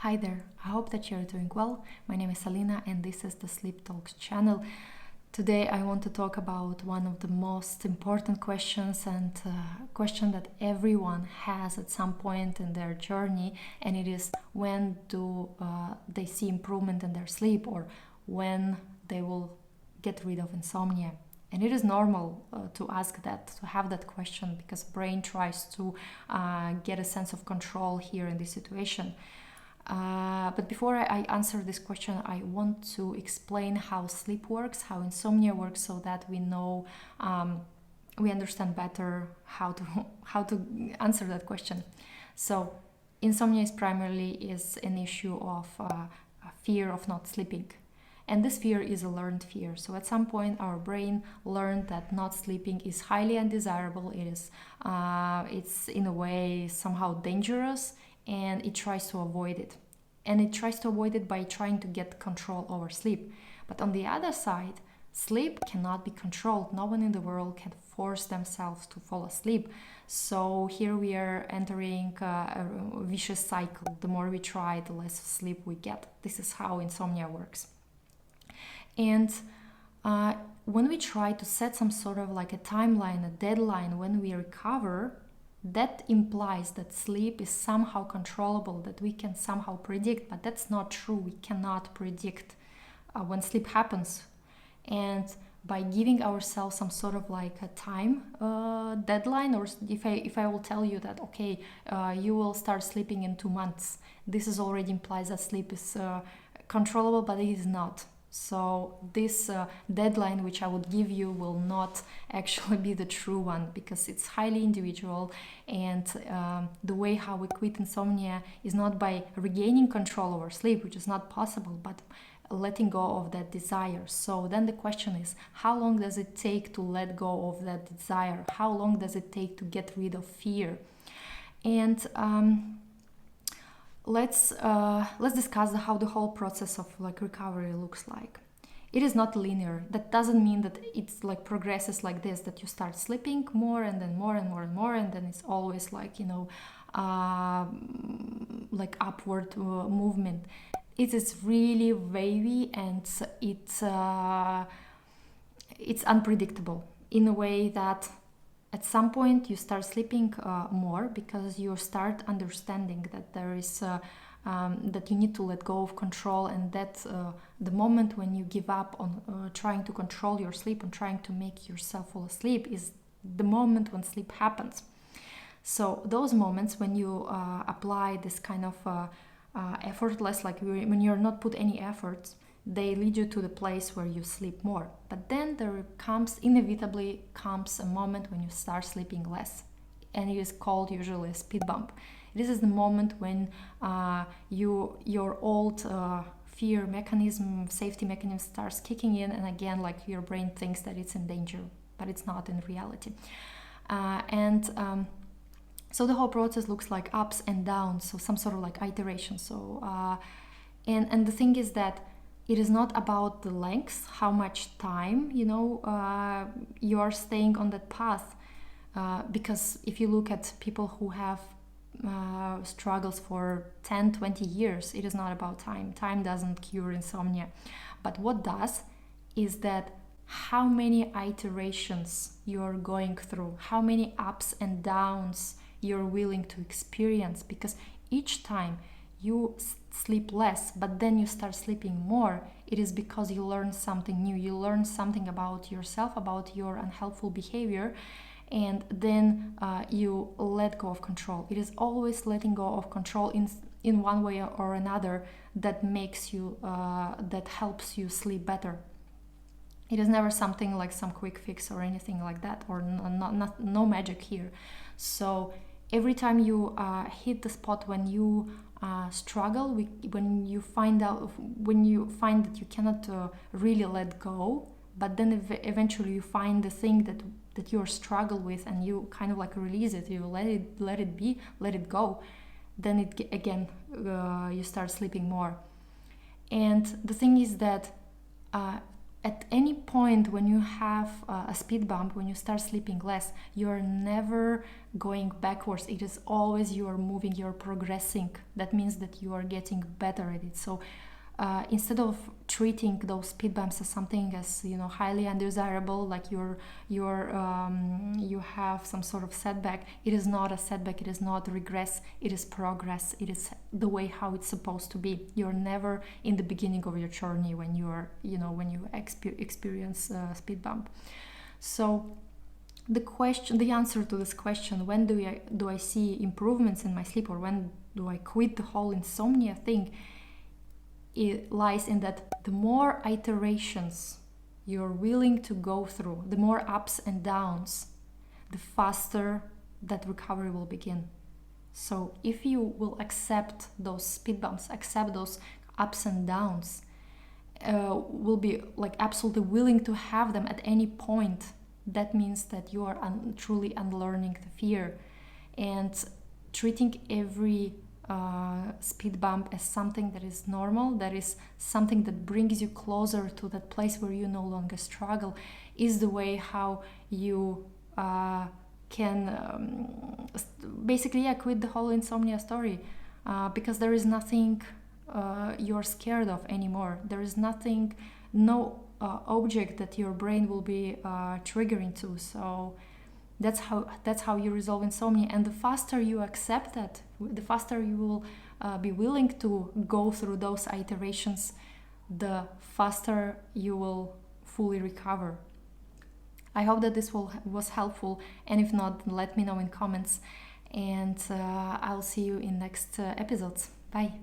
Hi there, I hope that you're doing well. My name is Alina and this is the Sleep Talks channel. Today I want to talk about one of the most important questions and question that everyone has at some point in their journey, and it is when do they see improvement in their sleep, or when they will get rid of insomnia. And it is normal to ask that, to have that question, because brain tries to get a sense of control here in this situation. But before I answer this question, I want to explain how sleep works, how insomnia works, so that we know, we understand better how to answer that question. So, insomnia is primarily an issue of a fear of not sleeping. And this fear is a learned fear. So at some point, our brain learned that not sleeping is highly undesirable. It's in a way somehow dangerous, and it tries to avoid it. And it tries to avoid it by trying to get control over sleep. But on the other side, sleep cannot be controlled. No one in the world can force themselves to fall asleep. So here we are entering a vicious cycle. The more we try, the less sleep we get. This is how insomnia works. And when we try to set some sort of like a timeline, a deadline when we recover, that implies that sleep is somehow controllable, that we can somehow predict, but that's not true. We cannot predict when sleep happens. And by giving ourselves some sort of like a time deadline, or if I will tell you that, okay, you will start sleeping in 2 months, this is already implies that sleep is controllable, but it is not. So this deadline which I would give you will not actually be the true one, because it's highly individual, and the way how we quit insomnia is not by regaining control over sleep, which is not possible, but letting go of that desire. So then the question is, how long does it take to let go of that desire? How long does it take to get rid of fear? And let's discuss how the whole process of like recovery looks like. It is not linear. That doesn't mean that it's like progresses like this, that you start sleeping more and then more and more and more, and then it's always like, like upward movement. It is really wavy, and it's unpredictable in a way that at some point you start sleeping more, because you start understanding that there is that you need to let go of control, and that the moment when you give up on trying to control your sleep and trying to make yourself fall asleep is the moment when sleep happens. So those moments when you apply this kind of effortless, like when you're not put any efforts, they lead you to the place where you sleep more. But then there inevitably comes a moment when you start sleeping less, and it is called usually a speed bump. This is the moment when your old fear mechanism, safety mechanism starts kicking in, and again, like your brain thinks that it's in danger, but it's not in reality. So the whole process looks like ups and downs, so some sort of like iteration. So and the thing is that it is not about the length, how much time you are staying on that path, because if you look at people who have struggles for 10-20 years, it is not about time doesn't cure insomnia. But what does is that how many iterations you're going through, how many ups and downs you're willing to experience, because each time you sleep less but then you start sleeping more, it is because you learn something new, you learn something about yourself, about your unhelpful behavior, and then you let go of control. It is always letting go of control in one way or another that makes you that helps you sleep better. It is never something like some quick fix or anything like that, or no magic here. So every time you hit the spot when you struggle, when you find that you cannot really let go, but then eventually you find the thing that you struggle with, and you kind of like release it, you let it be, let it go, then you start sleeping more. And the thing is that at any point when you have a speed bump, when you start sleeping less, you're never going backwards. It is always you are moving, you're progressing. That means that you are getting better at it. So instead of treating those speed bumps as something as, you know, highly undesirable, like you have some sort of setback, it is not a setback, it is not regress, it is progress, it is the way how it's supposed to be. You're never in the beginning of your journey when you are, you know, when you experience a speed bump. So the answer to this question, when do I see improvements in my sleep, or when do I quit the whole insomnia thing, it lies in that the more iterations you're willing to go through, the more ups and downs, the faster that recovery will begin. So if you will accept those speed bumps, accept those ups and downs, will be like absolutely willing to have them at any point, that means that you are truly unlearning the fear and treating every speed bump as something that is normal, that is something that brings you closer to that place where you no longer struggle, is the way how you can basically quit the whole insomnia story, because there is nothing you're scared of anymore. There is nothing, no object that your brain will be triggering to. So that's how you resolve insomnia. And the faster you accept that, the faster you will be willing to go through those iterations, the faster you will fully recover. I hope that this was helpful, and if not, let me know in comments, and I'll see you in next episodes. Bye.